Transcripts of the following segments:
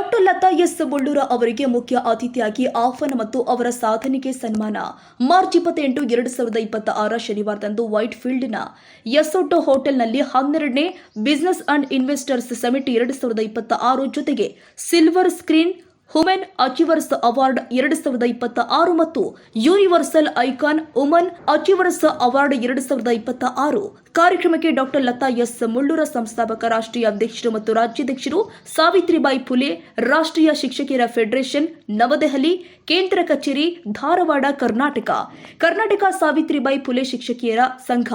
Doctor Lata S ಮುಳ್ಳೂರ ಅವರಿಗೆ ಮುಖ್ಯ ಅತಿಥಿಯಾಗಿ ಆಹ್ವಾನ ಮತ್ತು ಅವರ ಸಾಧನೆಗೆ ಸನ್ಮಾನ. ಮಾರ್ಚ್ 28, 2026 ಶನಿವಾರದಂದು ವೈಟ್ ಫೀಲ್ಡ್ನ ಯಸೋಟೋ ಹೋಟೆಲ್ನಲ್ಲಿ 12ನೇ ಬಿಸಿನೆಸ್ ಅಂಡ್ ಇನ್ವೆಸ್ಟರ್ಸ್ ಸಮಿಟ್ 2026 ಜೊತೆಗೆ silver screen women achievers award 2026 ಮತ್ತು universal icon woman achievers award 2026 ಕಾರ್ಯಕ್ರಮಕ್ಕೆ ಡಾಕ್ಟರ್ ಲತಾ ಎಸ್ ಮುಳ್ಳೂರ ಸಂಸ್ಥಾಪಕ ರಾಷ್ಟ್ರೀಯ ಅಧ್ಯಕ್ಷರು ಮತ್ತು ರಾಜ್ಯಾಧ್ಯಕ್ಷರು, ಸಾವಿತ್ರಿಬಾಯಿ ಫುಲೆ ರಾಷ್ಟ್ರೀಯ ಶಿಕ್ಷಕಿಯರ ಫೆಡರೇಷನ್ ನವದೆಹಲಿ ಕೇಂದ್ರ ಕಚೇರಿ ಧಾರವಾಡ ಕರ್ನಾಟಕ ಸಾವಿತ್ರಿಬಾಯಿ ಫುಲೆ ಶಿಕ್ಷಕಿಯರ ಸಂಘ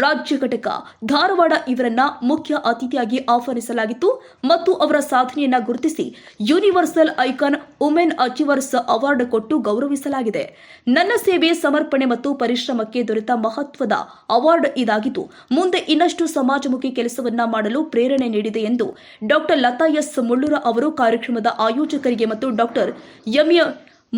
ರಾಜ್ಯ ಘಟಕ ಧಾರವಾಡ ಇವರನ್ನ ಮುಖ್ಯ ಅತಿಥಿಯಾಗಿ ಆಹ್ವಾನಿಸಲಾಗಿತ್ತು ಮತ್ತು ಅವರ ಸಾಧನೆಯನ್ನ ಗುರುತಿಸಿ universal icon women achievers award ಕೊಟ್ಟು ಗೌರವಿಸಲಾಗಿದೆ. ನನ್ನ ಸೇವೆ, ಸಮರ್ಪಣೆ ಮತ್ತು ಪರಿಶ್ರಮಕ್ಕೆ ದೊರೆತ ಮಹತ್ವದ ಅವಾರ್ಡ್ ಇದಾಗಿದ್ದು ಮುಂದೆ ಇನ್ನಷ್ಟು ಸಮಾಜಮುಖಿ ಕೆಲಸವನ್ನ ಮಾಡಲು ಪ್ರೇರಣೆ ನೀಡಿದೆ ಎಂದು ಡಾಕ್ಟರ್ ಲತಾ ಎಸ್ ಮುಳ್ಳೂರ ಅವರು ಕಾರ್ಯಕ್ರಮದ ಆಯೋಜಕರಿಗೆ ಮತ್ತು ಡಾಕ್ಟರ್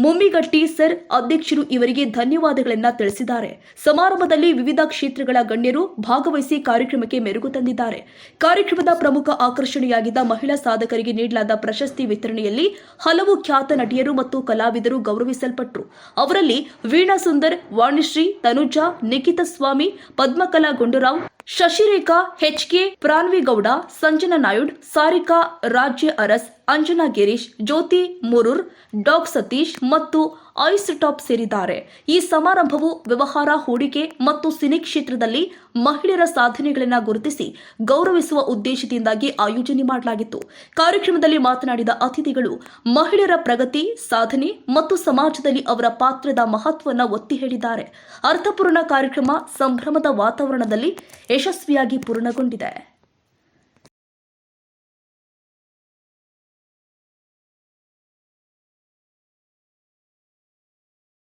ಮುಮ್ಮಿಗಟ್ಟಿ ಸರ್ ಅಧ್ಯಕ್ಷರು ಇವರಿಗೆ ಧನ್ಯವಾದಗಳನ್ನು ತಿಳಿಸಿದ್ದಾರೆ. ಸಮಾರಂಭದಲ್ಲಿ ವಿವಿಧ ಕ್ಷೇತ್ರಗಳ ಗಣ್ಯರು ಭಾಗವಹಿಸಿ ಕಾರ್ಯಕ್ರಮಕ್ಕೆ ಮೆರುಗು ತಂದಿದ್ದಾರೆ. ಕಾರ್ಯಕ್ರಮದ ಪ್ರಮುಖ ಆಕರ್ಷಣೆಯಾಗಿದ್ದ ಮಹಿಳಾ ಸಾಧಕರಿಗೆ ನೀಡಲಾದ ಪ್ರಶಸ್ತಿ ವಿತರಣೆಯಲ್ಲಿ ಹಲವು ಖ್ಯಾತ ನಟಿಯರು ಮತ್ತು ಕಲಾವಿದರು ಗೌರವಿಸಲ್ಪಟ್ಟರು. ಅವರಲ್ಲಿ ವೀಣಾ ಸುಂದರ್, ವಾಣಿಶ್ರೀ, ತನುಜಾ, ನಿಖಿತ ಸ್ವಾಮಿ, ಪದ್ಮಕಲಾ ಗುಂಡೂರಾವ್, ಶಶಿರೇಖಾ, ಎಚ್.ಕೆ. ಪ್ರಾನ್ವಿಗೌಡ, ಸಂಜನಾ ನಾಯುಡ್, ಸಾರಿಕಾ ರಾಜ್ಯ ಅರಸ್, ಅಂಜನಾ ಗಿರೀಶ್, ಜ್ಯೋತಿ ಮುರೂರ್, ಡಾಗ್ ಸತೀಶ್ ಮತ್ತು ಐಸ್ ಟಾಪ್ ಸೇರಿದ್ದಾರೆ. ಈ ಸಮಾರಂಭವು ವ್ಯವಹಾರ, ಹೂಡಿಕೆ ಮತ್ತು ಸಿನಿ ಕ್ಷೇತ್ರದಲ್ಲಿ ಮಹಿಳೆಯರ ಸಾಧನೆಗಳನ್ನು ಗುರುತಿಸಿ ಗೌರವಿಸುವ ಉದ್ದೇಶದಿಂದಾಗಿ ಆಯೋಜನೆ ಮಾಡಲಾಗಿತ್ತು. ಕಾರ್ಯಕ್ರಮದಲ್ಲಿ ಮಾತನಾಡಿದ ಅತಿಥಿಗಳು ಮಹಿಳೆಯರ ಪ್ರಗತಿ, ಸಾಧನೆ ಮತ್ತು ಸಮಾಜದಲ್ಲಿ ಅವರ ಪಾತ್ರದ ಮಹತ್ವವನ್ನು ಒತ್ತಿ ಹೇಳಿದ್ದಾರೆ. ಅರ್ಥಪೂರ್ಣ ಕಾರ್ಯಕ್ರಮ ಸಂಭ್ರಮದ ವಾತಾವರಣದಲ್ಲಿ ಯಶಸ್ವಿಯಾಗಿ ಪೂರ್ಣಗೊಂಡಿದೆ.